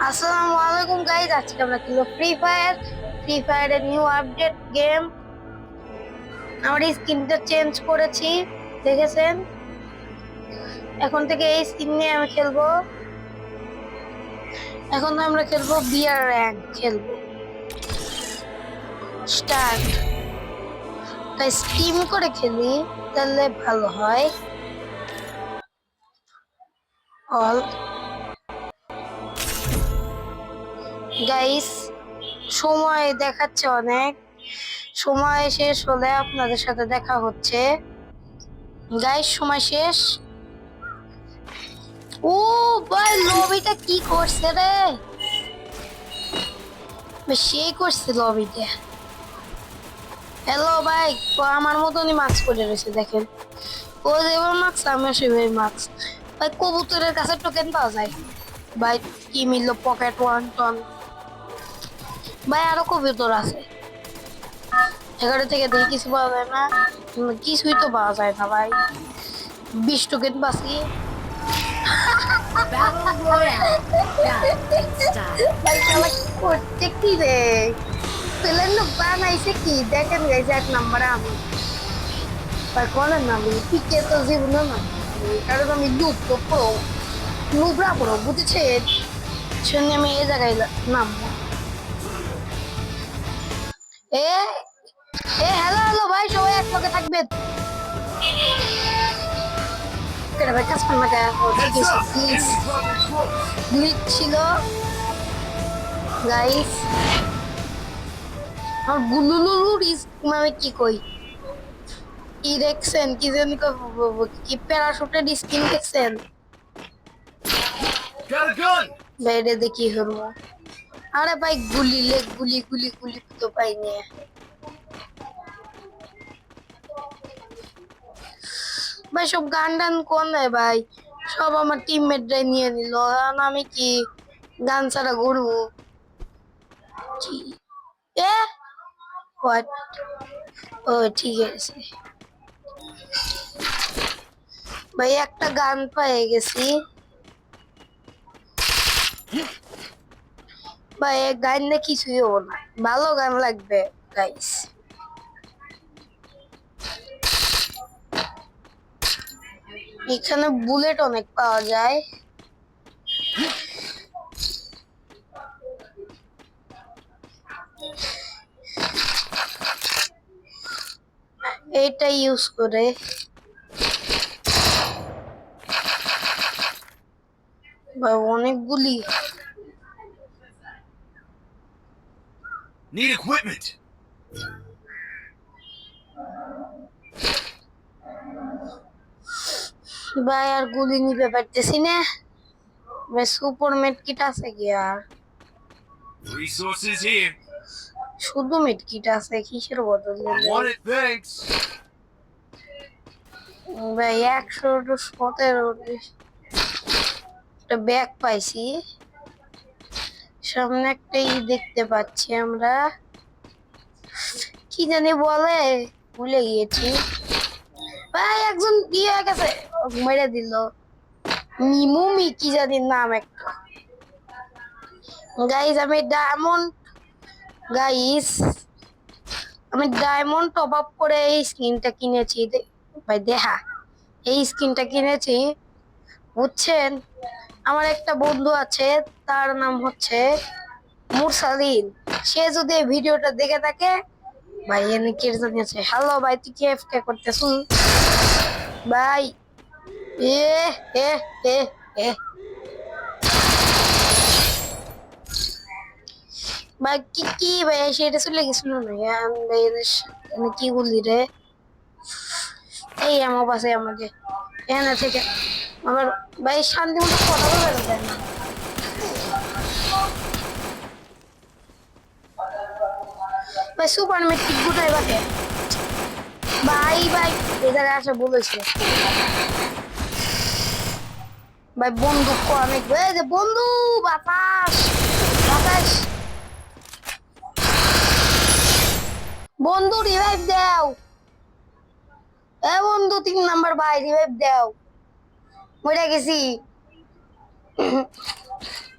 আসসালামু আলাইকুম গাইস, আজকে আমরা খেলবো ফ্রি ফায়ারের নিউ আপডেট গেম। আমার স্কিনটা চেঞ্জ করেছি, দেখেছেন? এখন থেকে এই স্কিন নিয়ে আমি খেলবো। এখন আমরা খেলবো বিয়ার র্যাঙ্ক খেলবো। স্টার্ট। গাইস টিম করে খেলি তাহলে ভালো হয়। অল গাইস, সময় দেখাচ্ছে অনেক, সময় শেষ হলে আপনাদের সাথে দেখা হচ্ছে। গাইস সময় শেষ। ও ভাই, লবিটা কি করছে রে? সেই করছে লবিটা। হ্যালো ভাই, আমার মতনই মাস্ক পরে রয়েছে দেখেন। ও যেভাবে মাস্ক, আমিও সেভাবে মাস্ক। ভাই কবুতরের কাছে টোকেন পাওয়া যায় ভাই। কি মিলল? Pocket one ton. ভাই আরো কবুতর আছে। 11 থেকে দেখি কিছু পাওয়া যায় না, কিছুই তো পাওয়া যায় না ভাই। 20 টোকেন বাঁচি। ভাই শালা করছে কি রে? প্লেন বানাইছে কি দেখেন গাইস, 1 নম্বরে আমি। ভাই কোনের নাম পিকে তো জীবনে না, কারণ আমি লুপ তো পুরো নুবরা পুরো বুঝেছেন। শুনে আমি এই জায়গায় নামবো। এ এ হ্যালো হ্যালো ভাই, সবাই একসাথে থাকবেন। কেন ভাই কাজ করবে না? প্লিজ গ্লিচ ছিল গাইস। আর গুলুলুলু মানে কি কই, কি দেখছেন? কি জানি কি প্যারাশুটের স্কিন দেখছেন? বাইরে দেখি হলো। আরে ভাই গুলি লে গুলি গুলি গুলি তো পাইনি ভাই। সব গান টান কোন ভাই, সব আমার টিমমেটরাই নিয়ে নিল। আমি কি গান ছাড়া ঘুরবো? কি এ হোয়াট? ও ঠিক আছে ভাই, একটা গান পেয়ে গেছি ভাই। এক গান না কিছুই হবো না, ভালো গান লাগবে গাইস। এখানে বুলেট অনেক পাওয়া যায়। এটা ইউজ করে ভাই অনেকগুলি। Need equipment. ভাই আর গুলি নিতে পারতেছি না ভাই। সুপার মেড কিট আছে কি আর? Resources here. শুধু মেড কিট আছে, কিসের বদলে Want it, thanks. ভাই? 117 একটা ব্যাগ পাইছি। সামনে একটা দেখতে পাচ্ছি আমরা, কি জানি বলে, ভুলে গিয়েছি ভাই। একজন দিয়ে গেছে, মেরে দিল। মিমুমি কি জানি নাম একটা। গাইস আমি ডায়মন্ড, গাইস আমি ডায়মন্ড টপ আপ করে এই স্কিনটা কিনেছি ভাই। দেখা, এই স্কিনটা কিনেছি বুঝছেন। আমার একটা বন্ধু আছে, তার নাম হচ্ছে মুরসালিন। সে যদি এই ভিডিওটা দেখে থাকে ভাই, এনে কে জানিয়েছে। হ্যালো ভাই, তুই কি এফকে করতেছ ভাই? এ এ এ এ ভাই কি কি ভাই, সেটা চলে গেছিল না? আমি কি বলি রে? এই আমার পাশে আমাকে এখানে থেকে আমার ভাই শান্তি মতো কথা বলে দেয় না ভাই। সুপার মেট্রিক গুটাই বাকে ভাই ভাই, এই জায়গায় আসা বলেছে ভাই। বন্দুক অনেক যে বন্ধু, বাতাস বাতাস। বন্ধু রিভাইভ দাও, এ বন্ধু 3 নাম্বার ভাই রিভাইভ দাও। মরে গেছি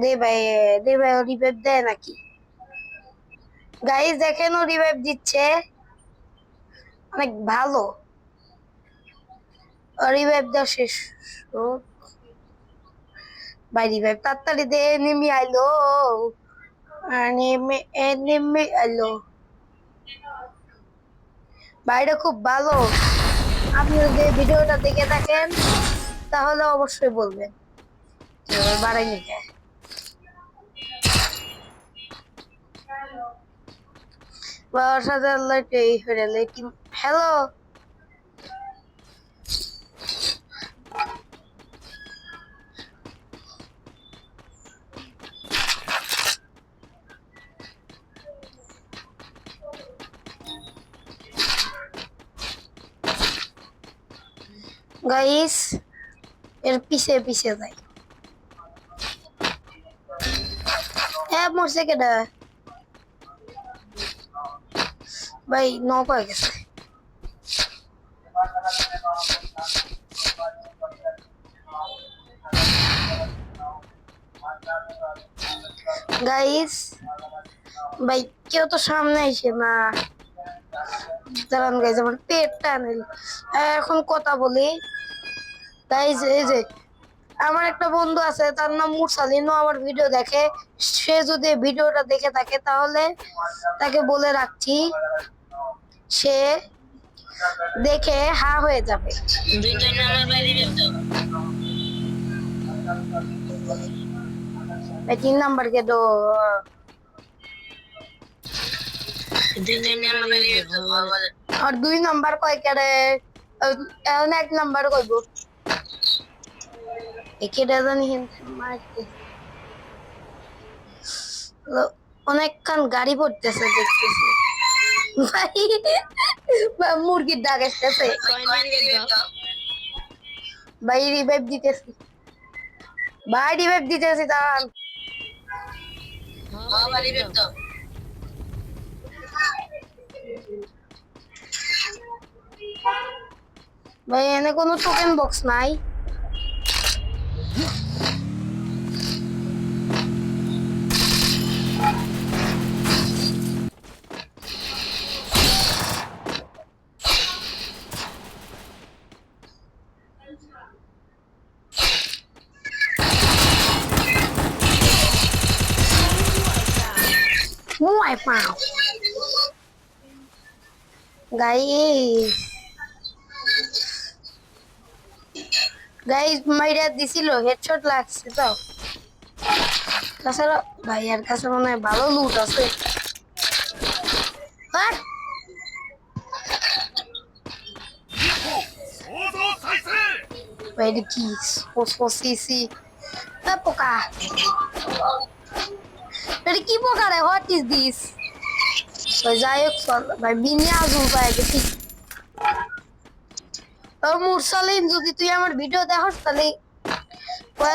দে ভাই, দে ভাই, ও রিভাইভ দেয় নাকি? গাইস দেখেন, ও রিভাইভ দিচ্ছে, অনেক ভালো। রিভাইভ দেওয়া শেষ। ও ভাই রিভাইভ তাড়াতাড়ি দে, এনিমি আইলো, এনিমি আইলো। ভাইটা খুব ভালো। আপনি যদি ভিডিওটা দেখে থাকেন তাহলে অবশ্যই বলবেন বাড়াই নিতে। হ্যালো গাইস, এর পিছে পিছে যাই। হ্যাঁ মরছে কেডা? ভাই নক হয়ে গেছে। গাইস ভাই কেউ তো সামনে আসে না। দাঁড়ান গাইস, আমার পেটটা নেই। এখন কথা বলি গাইস। এই যে আমার একটা বন্ধু আছে, তার নাম মুরসালিন, ও আমার ভিডিও দেখে। সে যদি ভিডিওটা দেখে থাকে তাহলে তাকে বলে রাখছি, সে দেখে হা হয়ে যাবে। ভাই 3 নাম্বার কে দো। আর 2 নাম্বার কয় কেড়ে? এখন 1 নাম্বার কইব। একেটা জানি মারতে অনেকক্ষণ গাড়ি পড়তেছে দেখতেছি। ভাই মুরগির ডাক আসতেছে। ভাই রিভাইভ দিতেছি, ভাই রিভাইভ দিতেছি, দাঁড়ান। ভাই এনে কোনো টোকেন বক্স নাই। Wipe out. গাইস গাইস মাইরা দিছিল, হেডশট লাগছে তো। তাছাড়া ভাইয়ার কাছে মনে হয় ভালো লুট আছে। হ্যাঁ? ভাই এটা কি? সিসি পোকা, এটা কি পোকা রে? What is this? যাই হোক ভাই, বিনিয়াজ উপায় গেছি। মুরসালিন, যদি তুই আমার ভিডিও দেখস তাহলে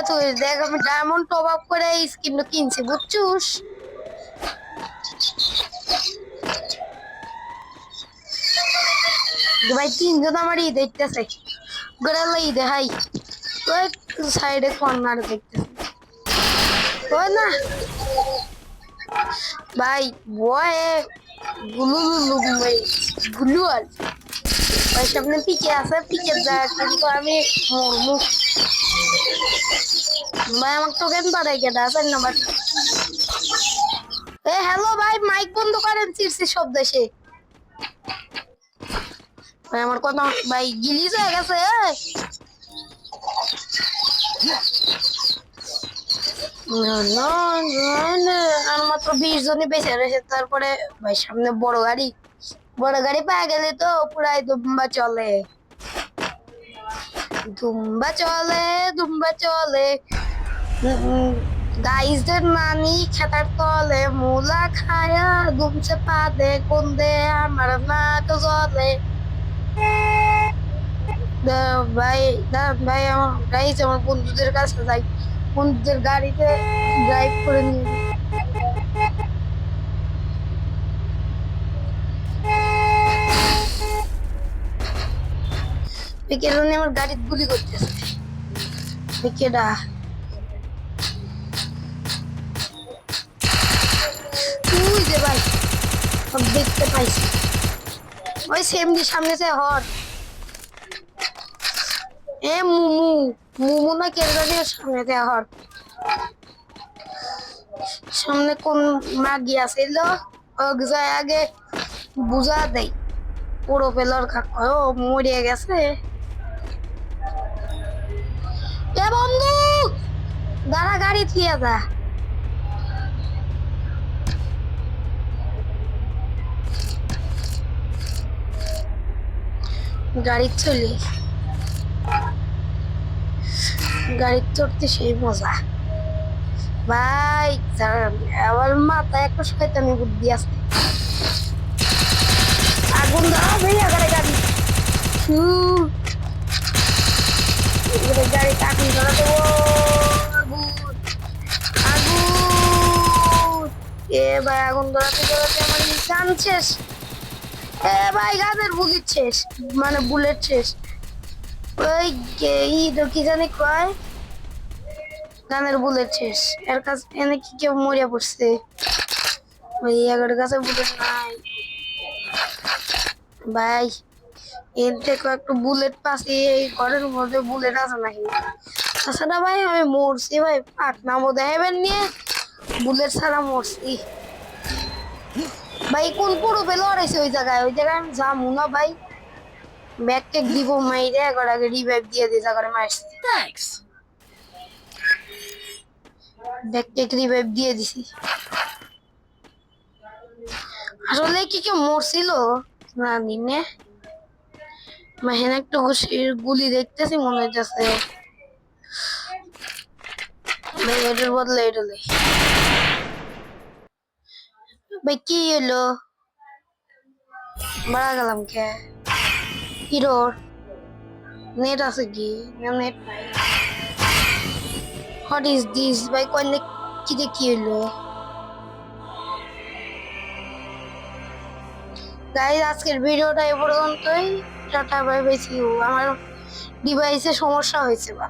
তুই দেখ, আমি ডায়মন্ড টপ আপ করে এই স্কিনটা কিনছি, বুঝছুস? ভাই 3 জন আমার ই দেখতেছে, গোড়ালা ই দেখাই। ওই সাইডে কর্নার দেখতেছে, ওই না ভাই বয়ে গুলু গুলু ভাই গুলু আর ভাই সামনে পিকে আছে, পিকে যা কিন্তু আমি মরমু। ভাই আমার টোকেন পাঠাই কেটে আছেন না ভাই? এ হ্যালো ভাই, মাইক বন্ধ করেন, চিরসি শব্দ এসে। ভাই আমার কথা ভাই গিলিজ হয়ে গেছে। আর মাত্র 20 জনই বেঁচে রয়েছে। তারপরে ভাই সামনে বড় গাড়ি, বড় গাড়ি পাওয়া গেলে তো পুরাই দুম্বা চলে, দুম্বা চলে, দুম্বা চলে। গাইজদের নানি খেতার তলে মুলা খায়া দুমছে পাদে কোন দে আমার নাক জলে। ভাই ভাই আমার গাইজ, আমার বন্ধুদের কাছে যাই, বন্ধুদের গাড়িতে ড্রাইভ করে নিয়ে কেন আমার গাড়ি গুলি করতেছে। কেডা সব দেখতে পাইছি ওই সেমডি সামনে সে হর এ মুমু মুমু না কে জানি সামনে সে হর সামনে কোন মাগি আছিল ও যায় আগে বুঝা দেয় পুরো পেলর খাক ও মরিয়ে গেছে এ বন্ধু দাঁড়া গাড়ি থিয়া যা গাড়ি চলে গাড়ি চড়তে সেই মজা ভাই আমার মাথায় একটা শয়তানি বুদ্ধি আছে আগুন দাও ভাইয়া গাড়ি ফু গাড়ি আগুন ধরা দেবো আগুন আগুন এ ভাই আগুন ধরাতে আমার ইনসান শেষ এ ভাই গাছের বুলেট শেষ মানে বুলেট শেষ ওই কি জানি কয় গানের বুলেট শেষ এর কাছে এনে কি কেউ মরিয়া পড়ছে ওই এগার কাছে বুলেট নাই ভাই এর থেকে একটু বুলেট পাচ্ছি এই ঘরের মধ্যে বুলেট আছে নাকি তাছাড়া ভাই আমি মরছি ভাই পাটনামো দেখাবেন নিয়ে বুলেট ছাড়া মরছি ভাই কোন পুরো লড়াইছে ওই জায়গায় আমি যাবো না ভাই ব্যাগ টেক দিব মাইরে একবার আগে রিভাইভ দিয়ে দিয়ে জায়গায় মারছি Thanks. ব্যাগ টেক রিভাইভ দিয়ে দিছি আসলে কি কেউ মরছিল না নিনে মাহেন একটু গুলি দেখতেছি মনে হইতেছে ভাই এটার বদলে এটা লই ভাই কি হলো মারা গেলাম কে হিরোর নেট আছে কি না নেট নাই হোয়াট ইজ দিস ভাই কোন কি হলো গাইস আজকের ভিডিওটা এই পর্যন্তই tata bye bye see you আমার ডিভাইসে সমস্যা হয়েছে বা